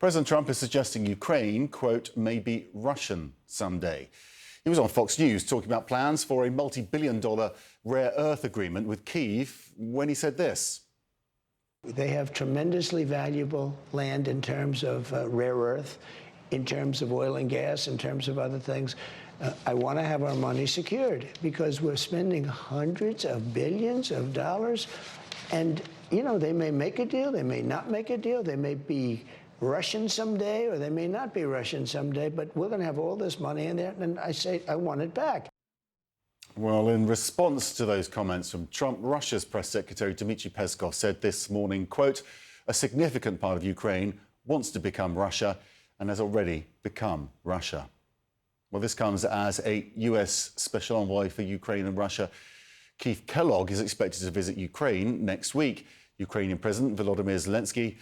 President Trump is suggesting Ukraine, quote, may be Russian someday. He was on Fox News talking about plans for a multi-billion-dollar rare earth agreement with Kyiv when he said this. They have tremendously valuable land in terms of rare earth, in terms of oil and gas, in terms of other things. I want to have our money secured because we're spending hundreds of billions of dollars. And, you know, they may make a deal, they may not make a deal, they may be Russian someday, or they may not be Russian someday, but we're going to have all this money in there, and I say I want it back. Well, in response to those comments from Trump, Russia's press secretary Dmitry Peskov said this morning, quote, a significant part of Ukraine wants to become Russia and has already become Russia. Well, this comes as a US Special Envoy for Ukraine and Russia, Keith Kellogg, is expected to visit Ukraine next week. Ukrainian President Volodymyr Zelensky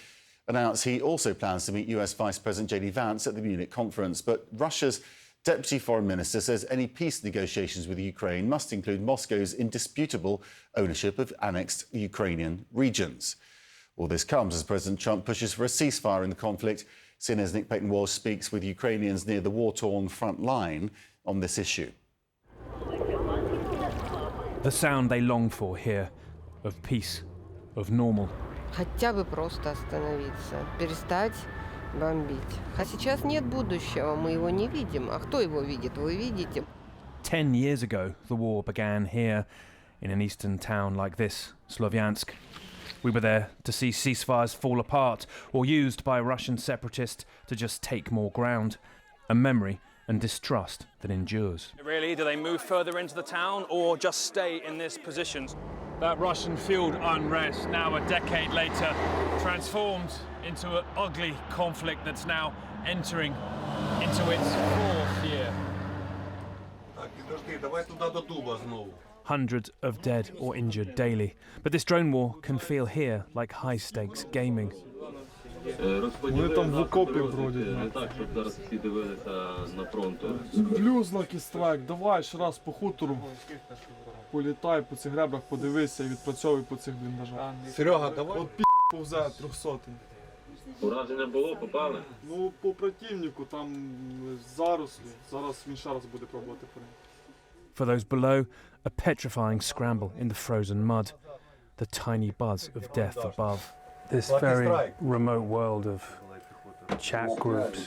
announced he also plans to meet US Vice President J.D. Vance at the Munich conference. But Russia's Deputy Foreign Minister says any peace negotiations with Ukraine must include Moscow's indisputable ownership of annexed Ukrainian regions. All this comes as President Trump pushes for a ceasefire in the conflict. CNN's Nick Payton-Walsh speaks with Ukrainians near the war-torn front line on this issue. The sound they long for here, of peace, of normal. Хотя бы просто остановиться, перестать бомбить. А сейчас нет будущего, мы его не видим. А кто его видит? Вы видите. 10 years ago, the war began here, in an eastern town like this, Slovyansk. We were there to see ceasefires fall apart or used by Russian separatists to just take more ground. A memory and distrust that endures. Really, do they move further into the town or just stay in this position? That Russian-fueled unrest, now a decade later, transformed into an ugly conflict that's now entering into its fourth year. Hundreds of dead or injured daily. But this drone war can feel here like high-stakes gaming. Вони там в окопі бродять. Плюс лакі страйк, давай ще раз по хутору. Політай по цих греблях, подивися і відпрацьовуй по цих бліндажах. Серега, давай. От повзе 300-й. Ураження було, попали? Ну, по противнику, там зарослі. Зараз він ще раз буде пробувати по ним. For those below, a petrifying scramble in the frozen mud. The tiny buzz of death above. This very remote world of chat groups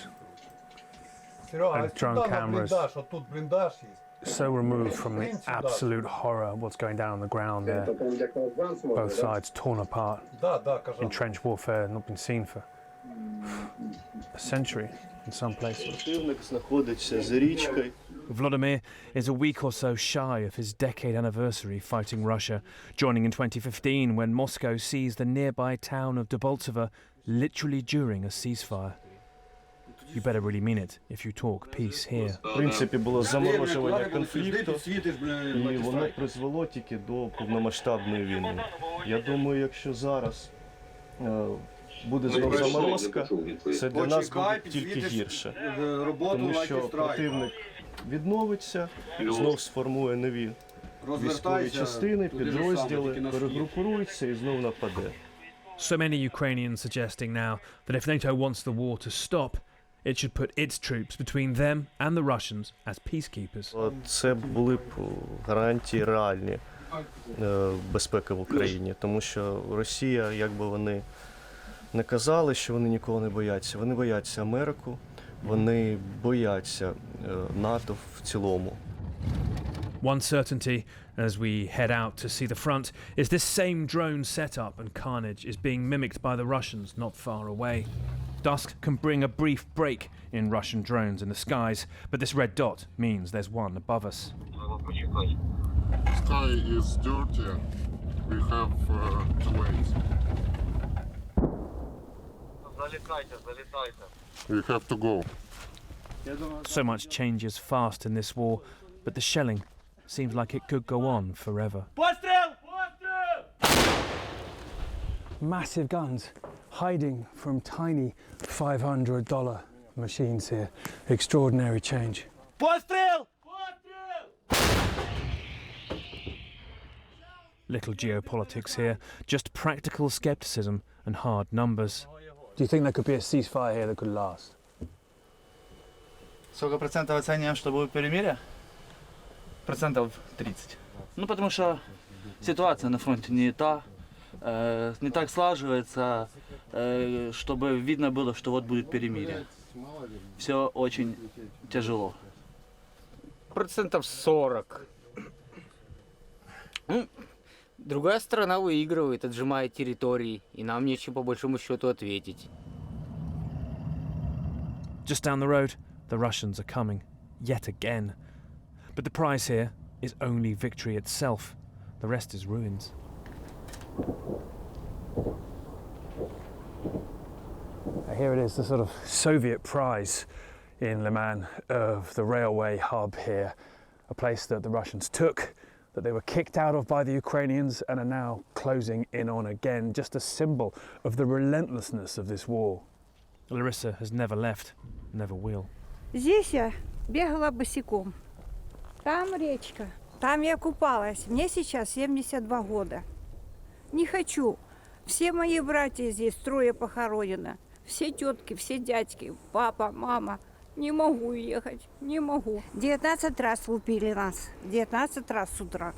and drone cameras, so removed from the absolute horror of what's going down on the ground there. Both sides torn apart in trench warfare, not been seen for a century in some places. Volodymyr is a week or so shy of his decade anniversary fighting Russia, joining in 2015 when Moscow seized the nearby town of Debaltseve literally during a ceasefire. You better really mean it if you talk peace here. В принципі, було заморожування конфлікту, і воно призвело тільки до повномасштабної війни. Я думаю, якщо зараз буде знову заморозка, це для нас буде тільки гірше. Тому що противник відновиться, знов сформує нові військові частини, підрозділи, перегрупуються і знов нападе. So many Ukrainians suggesting now that if NATO wants the war to stop, it should put its troops between them and the Russians as peacekeepers. Це були б гарантії реальні безпеки в Україні, тому що Росія, як би вони не казали, що вони нікого не бояться. Вони бояться Америку, вони бояться НАТО в цілому. One certainty as we head out to see the front is this same drone setup and carnage is being mimicked by the Russians not far away. Dusk can bring a brief break in Russian drones in the skies, but this red dot means there's one above us. Sky is dirty. We have delays. We have to go. So much changes fast in this war, but the shelling seems like it could go on forever. Massive guns hiding from tiny $500 machines here. Extraordinary change. Little geopolitics here, just practical skepticism and hard numbers. Do you think there could be a ceasefire here that could last? Сколько процентов оцениваем, что будет перемирие? Процентов 30. Ну, потому что ситуация на фронте не та, не так слаживается, чтобы видно было, что вот будет перемирие. Все очень тяжело. Процентов 40. Ну, другая сторона выигрывает, отжимает территории, и нам нечем по большому счету ответить. Just down the road, the Russians are coming, yet again. But the prize here is only victory itself. The rest is ruins. Here it is, the sort of Soviet prize in Liman of the railway hub here, a place that the Russians took, that they were kicked out of by the Ukrainians and are now closing in on again, just a symbol of the relentlessness of this war. Larissa has never left, never will. Здесь я бегала босиком. Там речка. Там я купалась. Мне сейчас 72 года. Не хочу. Все мои братья здесь, трое похоронено. Все тетки, все дядьки, папа, мама. Не могу уехать, не могу. 19 раз лупили нас. 19 раз с утра.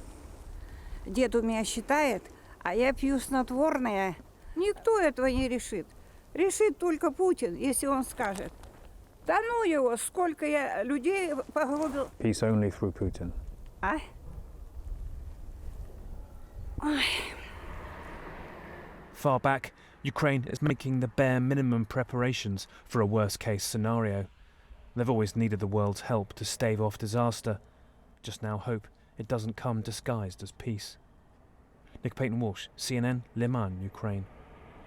Дед у меня считает, а я пью снотворное. Никто этого не решит. Решит только Путин, если он скажет. Да ну его, сколько я людей погубил. Peace only through Putin. А? Ой. Far back, Ukraine is making the bare minimum preparations for a worst-case scenario. They've always needed the world's help to stave off disaster. Just now hope it doesn't come disguised as peace. Nick Payton-Walsh, CNN, Liman, Ukraine.